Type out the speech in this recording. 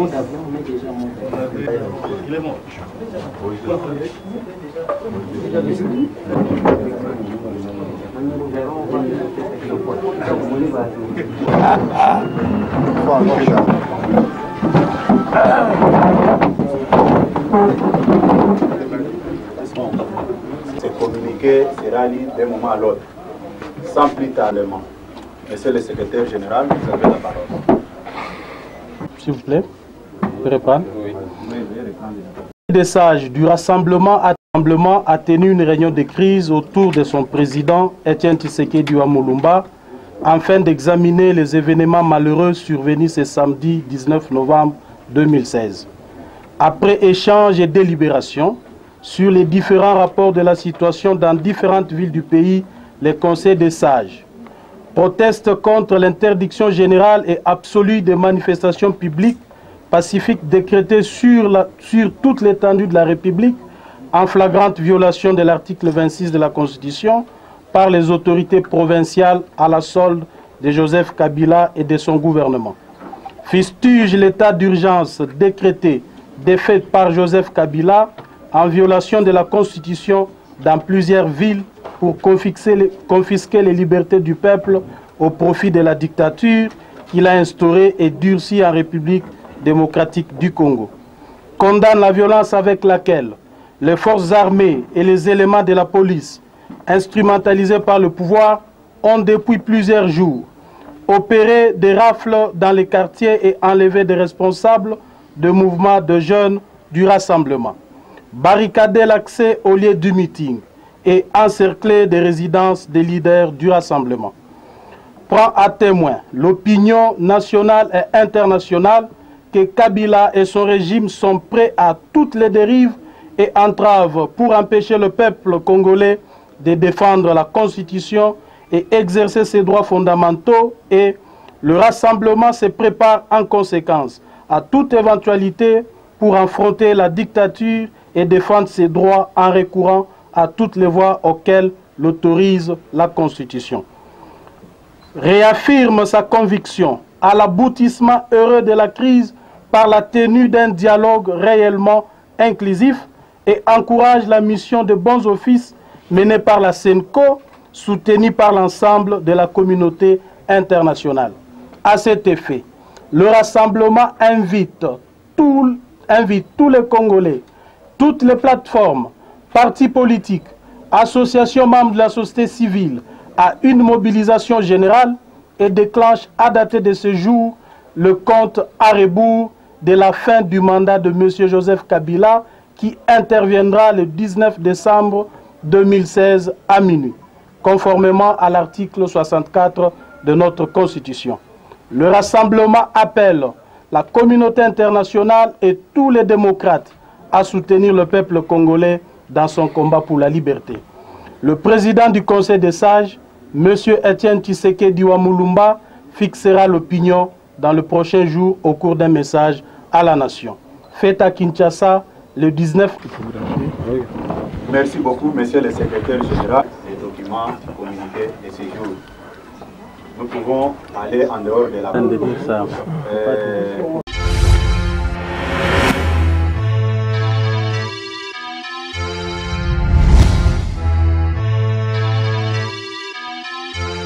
mot d'avion, on est déjà mot d'avion. Il est mort. Ce communiqué sera lu d'un moment à l'autre, sans plus tardement. Monsieur le secrétaire général, vous avez la parole. S'il vous plaît, vous pouvez reprendre. Des sages du rassemblement a tenu une réunion de crise autour de son président, Etienne Tshisekedi Mulumba, afin d'examiner les événements malheureux survenus ce samedi 19 novembre 2016. Après échange et délibération sur les différents rapports de la situation dans différentes villes du pays, les conseils des sages protestent contre l'interdiction générale et absolue des manifestations publiques pacifiques décrétées sur toute l'étendue de la République en flagrante violation de l'article 26 de la Constitution par les autorités provinciales à la solde de Joseph Kabila et de son gouvernement. Fustige l'état d'urgence décrété défait par Joseph Kabila en violation de la Constitution dans plusieurs villes pour confisquer les libertés du peuple au profit de la dictature qu'il a instaurée et durcie en République démocratique du Congo. Condamne la violence avec laquelle les forces armées et les éléments de la police, instrumentalisés par le pouvoir, ont depuis plusieurs jours opéré des rafles dans les quartiers et enlevé des responsables de mouvements de jeunes du rassemblement, barricadé l'accès au lieu du meeting et encerclé des résidences des leaders du rassemblement. Prend à témoin l'opinion nationale et internationale que Kabila et son régime sont prêts à toutes les dérives et entraves pour empêcher le peuple congolais de défendre la Constitution et exercer ses droits fondamentaux, et le rassemblement se prépare en conséquence à toute éventualité pour affronter la dictature et défendre ses droits en recourant à toutes les voies auxquelles l'autorise la Constitution. Réaffirme sa conviction à l'aboutissement heureux de la crise par la tenue d'un dialogue réellement inclusif et encourage la mission de bons offices menée par la SENCO, soutenue par l'ensemble de la communauté internationale. À cet effet, le rassemblement invite tous les Congolais, toutes les plateformes, partis politiques, associations membres de la société civile à une mobilisation générale et déclenche à dater de ce jour le compte à rebours de la fin du mandat de M. Joseph Kabila qui interviendra le 19 décembre 2016 à minuit, conformément à l'article 64 de notre Constitution. Le rassemblement appelle la communauté internationale et tous les démocrates à soutenir le peuple congolais dans son combat pour la liberté. Le président du Conseil des sages, M. Etienne Tshisekedi Mulumba, fixera l'opinion dans le prochain jour au cours d'un message à la nation. Fait à Kinshasa le 19. Merci beaucoup, monsieur le secrétaire général. Les documents communiqués de ce jour. Nous pouvons aller en dehors de la